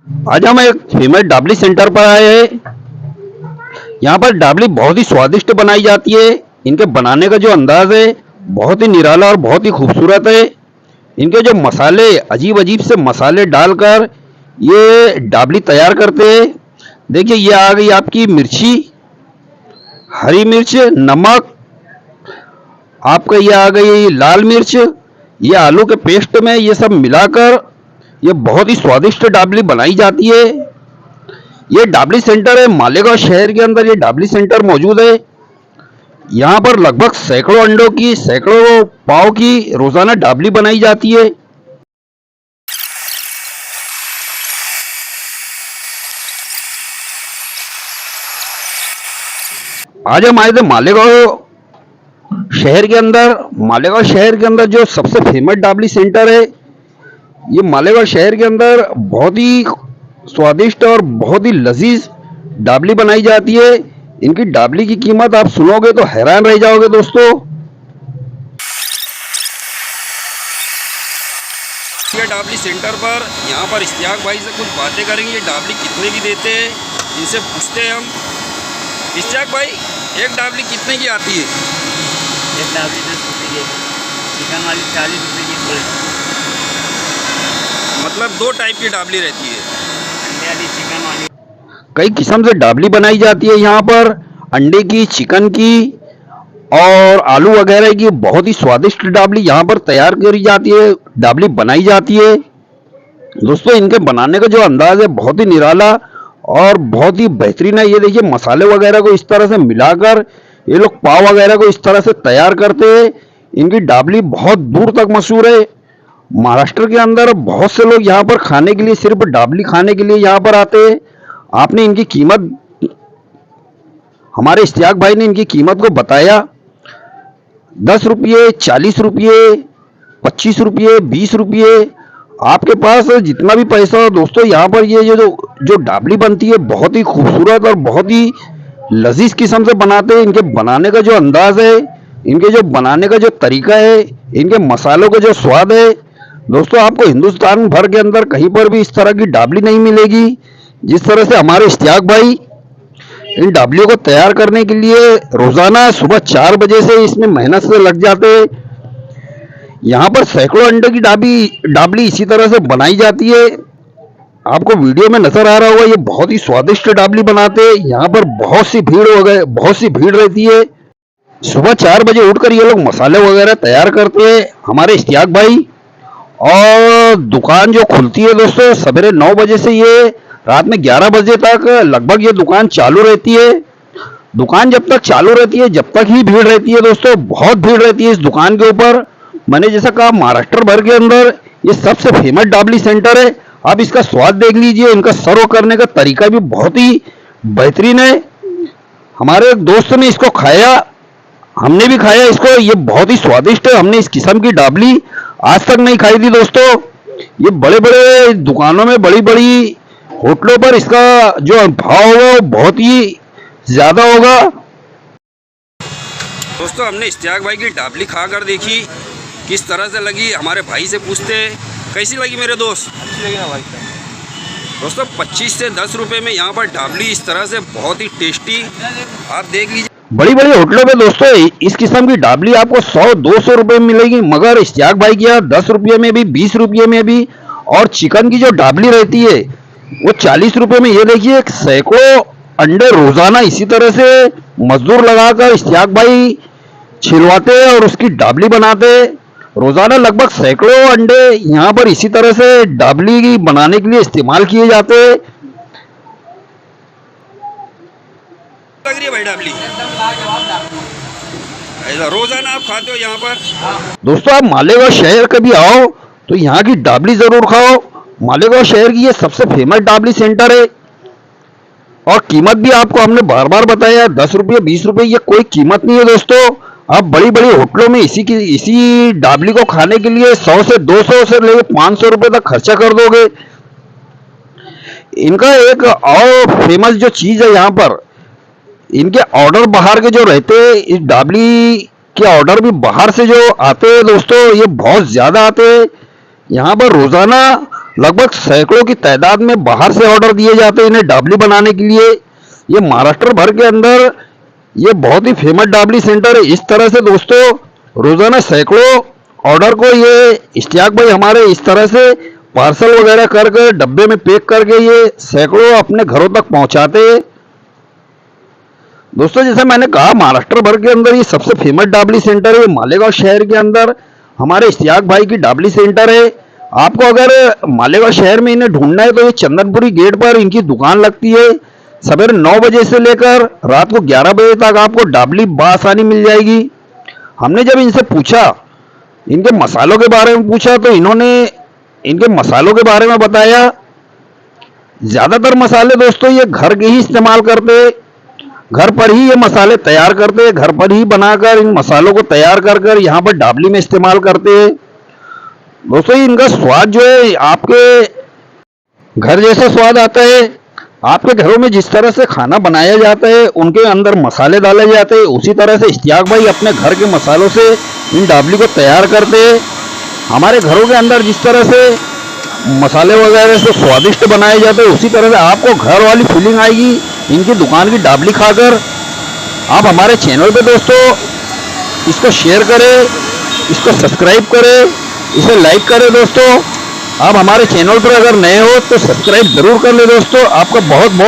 आज हम एक फेमस डाबली सेंटर पर आए हैं। यहाँ पर डाबली बहुत ही स्वादिष्ट बनाई जाती है। इनके बनाने का जो अंदाज है बहुत ही निराला और बहुत ही खूबसूरत है। इनके जो मसाले अजीब अजीब से मसाले डालकर ये डाबली तैयार करते हैं। देखिए ये आ गई आपकी मिर्ची, हरी मिर्च, नमक, आपका ये आ गई लाल मिर्च। ये आलू के पेस्ट में ये सब मिलाकर ये बहुत ही स्वादिष्ट डाबली बनाई जाती है। ये डाबली सेंटर है मालेगांव शहर के अंदर, ये डाबली सेंटर मौजूद है। यहाँ पर लगभग सैकड़ों अंडों की, सैकड़ों पाव की रोजाना डाबली बनाई जाती है। आज हम आए थे मालेगांव शहर के अंदर। मालेगांव शहर के अंदर जो सबसे फेमस डाबली सेंटर है, ये मालेगांव शहर के अंदर बहुत ही स्वादिष्ट और बहुत ही लजीज डाबली बनाई जाती है। इनकी डाबली की कीमत आप सुनोगे तो हैरान रह जाओगे दोस्तों। ये डाबली सेंटर पर, यहाँ पर इश्तियाक भाई से कुछ बातें करेंगे। ये डाबली कितने की देते हैं इनसे पूछते हैं हम। इश्तियाक भाई, एक डाबली कितने की आती है? एक डाबली 10 रुपये की, चिकन वाली 40 रुपये की। मतलब दो टाइप की डाबली रहती है, अंडे वाली, चिकन वाली। कई किस्म से डाबली बनाई जाती है यहाँ पर, अंडे की, चिकन की और आलू वगैरह की। बहुत ही स्वादिष्ट डाबली यहाँ पर तैयार करी जाती है, डाबली बनाई जाती है। दोस्तों इनके बनाने का जो अंदाज है बहुत ही निराला और बहुत ही बेहतरीन है। ये देखिए मसाले वगैरह को इस तरह से मिलाकर ये लोग पाव वगैरह को इस तरह से तैयार करते हैं। इनकी डाबली बहुत दूर तक मशहूर है। महाराष्ट्र के अंदर बहुत से लोग यहाँ पर खाने के लिए, सिर्फ डाबली खाने के लिए यहाँ पर आते हैं। आपने इनकी कीमत, हमारे इश्तियाक भाई ने इनकी कीमत को बताया। 10 रुपये, 40 रुपये, 25 रुपये, 20 रुपये, आपके पास जितना भी पैसा हो दोस्तों, यहाँ पर ये जो डाबली बनती है बहुत ही खूबसूरत और बहुत ही लजीज किस्म से बनाते हैं। इनके बनाने का जो अंदाज है, इनके जो बनाने का जो तरीका है, इनके मसालों का जो स्वाद है दोस्तों, आपको हिंदुस्तान भर के अंदर कहीं पर भी इस तरह की डाबली नहीं मिलेगी जिस तरह से हमारे इश्तियाक भाई इन डाबलियों को तैयार करने के लिए रोजाना सुबह 4 बजे से इसमें मेहनत से लग जाते हैं। यहाँ पर सैकड़ों अंडे की डाबली इसी तरह से बनाई जाती है। आपको वीडियो में नजर आ रहा होगा, ये बहुत ही स्वादिष्ट डाबली बनाते हैं। यहाँ पर बहुत सी भीड़ रहती है। सुबह 4 बजे उठकर ये लोग मसाले वगैरह तैयार करते हैं हमारे इश्तियाक भाई। और दुकान जो खुलती है दोस्तों सवेरे 9 बजे से ये रात में 11 बजे तक लगभग ये दुकान चालू रहती है। दुकान जब तक चालू रहती है, जब तक ही भीड़ रहती है दोस्तों, बहुत भीड़ रहती है इस दुकान के ऊपर। मैंने जैसा कहा महाराष्ट्र भर के अंदर ये सबसे फेमस डाबली सेंटर है। आप इसका स्वाद देख लीजिए, इनका सर्व करने का तरीका भी बहुत ही बेहतरीन है। हमारे एक दोस्त ने इसको खाया, हमने भी खाया इसको, ये बहुत ही स्वादिष्ट है। हमने इस किस्म की डाबली आज तक नहीं खाई थी दोस्तों। ये बड़े बड़े दुकानों में, बड़ी बड़ी होटलों पर इसका जो भाव होगा वो बहुत ही ज्यादा होगा। दोस्तों हमने इश्तियाक भाई की डाबली खाकर देखी, किस तरह से लगी हमारे भाई से पूछते हैं। कैसी लगी मेरे दोस्त? अच्छी लगी ना भाई? दोस्तों 25 से 10 रुपए में यहाँ पर डाबली इस तरह से बहुत ही टेस्टी, आप देख लीजिए। बड़ी बड़ी होटलों में दोस्तों इस किस्म की डाबली आपको 100-200 रुपए में मिलेगी, मगर इश्तियाक भाई की 10 रुपये में भी, 20 रुपये में भी। और चिकन की जो डाबली रहती है वो 40 रुपए में। ये देखिए सैकड़ों अंडे रोजाना इसी तरह से मजदूर लगाकर इश्तियाक भाई छिलवाते हैं और उसकी डाबली बनाते हैं। रोजाना लगभग सैकड़ों अंडे यहाँ पर इसी तरह से डाबली बनाने के लिए इस्तेमाल किए जाते हैं। लग रही है भाई डाबली, ऐसा रोजाना आप खाते हो यहाँ पर? दोस्तों आप मालेगांव शहर कभी आओ तो यहाँ की डाबली जरूर खाओ। मालेगांव शहर की ये सबसे फेमस डाबली सेंटर है। और कीमत भी आपको हमने बार बार बताया, 10 रुपये, 20 रुपये, ये कोई कीमत नहीं है दोस्तों। आप बड़ी बड़ी होटलों में इसी डाबली को खाने के लिए 100 से 200 से लेकर 500 रुपये तक खर्चा कर दोगे। इनका एक और फेमस जो चीज है यहाँ पर, इनके ऑर्डर बाहर के जो रहते हैं, इस डाबली के ऑर्डर भी बाहर से जो आते हैं दोस्तों, ये बहुत ज्यादा आते हैं। यहाँ पर रोजाना लगभग सैकड़ों की तादाद में बाहर से ऑर्डर दिए जाते हैं इन्हें डाबली बनाने के लिए। ये महाराष्ट्र भर के अंदर ये बहुत ही फेमस डाबली सेंटर है। इस तरह से दोस्तों रोजाना सैकड़ों ऑर्डर को ये इश्तियाक भाई हमारे इस तरह से पार्सल वगैरह कर डब्बे में पैक करके ये सैकड़ों अपने घरों तक पहुंचाते हैं। दोस्तों जैसे मैंने कहा महाराष्ट्र भर के अंदर ये सबसे फेमस डाबली सेंटर है। ये मालेगांव शहर के अंदर हमारे इश्तियाक भाई की डाबली सेंटर है। आपको अगर मालेगांव शहर में इन्हें ढूंढना है तो ये चंदनपुरी गेट पर इनकी दुकान लगती है। सवेरे 9 बजे से लेकर रात को 11 बजे तक आपको डाबली बआसानी मिल जाएगी। हमने जब इनसे पूछा, इनके मसालों के बारे में पूछा, तो इन्होंने इनके मसालों के बारे में बताया। ज्यादातर मसाले दोस्तों ये घर के ही इस्तेमाल करते हैं, घर पर ही ये मसाले तैयार करते हैं, घर पर ही बनाकर इन मसालों को तैयार कर यहाँ पर डाबली में इस्तेमाल करते हैं। दोस्तों इनका स्वाद जो है आपके घर जैसा स्वाद आता है। आपके घरों में जिस तरह से खाना बनाया जाता है, उनके अंदर मसाले डाले जाते हैं, उसी तरह से इश्तियाक भाई अपने घर के मसालों से इन डाबली को तैयार करते हैं। हमारे घरों के अंदर जिस तरह से मसाले वगैरह से स्वादिष्ट बनाए जाते हैं, उसी तरह से आपको घर वाली फीलिंग आएगी इनकी दुकान की डाबली खाकर। आप हमारे चैनल पे दोस्तों इसको शेयर करें, इसको सब्सक्राइब करें, इसे लाइक करें। दोस्तों आप हमारे चैनल पर अगर नए हो तो सब्सक्राइब जरूर कर ले दोस्तों। आपका बहुत बहुत